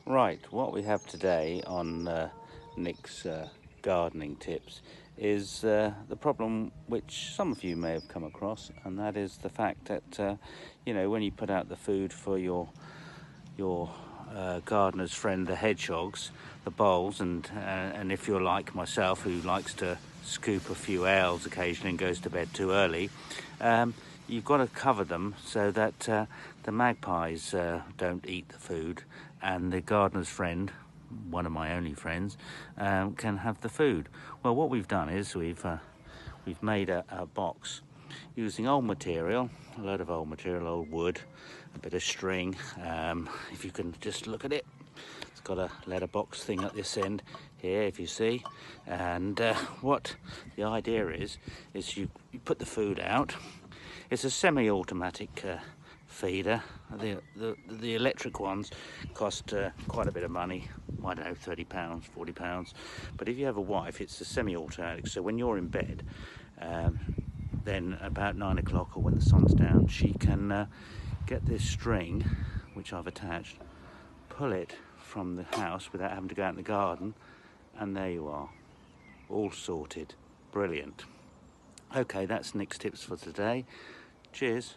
Right, what we have today on Nick's gardening tips is the problem which some of you may have come across, and that is the fact that when you put out the food for your gardener's friend, the hedgehogs, the bowls, and if you're like myself, who likes to scoop a few ales occasionally and goes to bed too early, you've got to cover them so that the magpies don't eat the food, and the gardener's friend, one of my only friends, can have the food. Well, what we've done is we've made a box using old material, a load of old material, old wood, a bit of string. If you can just look at it, it's got a letterbox thing at this end here, if you see. And what the idea is you put the food out. It's a semi-automatic feeder. The electric ones cost quite a bit of money. I don't know, £30, £40. But if you have a wife, it's a semi-automatic. So when you're in bed, then about 9 o'clock or when the sun's down, she can get this string, which I've attached, pull it from the house without having to go out in the garden, and there you are, all sorted. Brilliant. Okay, that's Nick's tips for today. Cheers.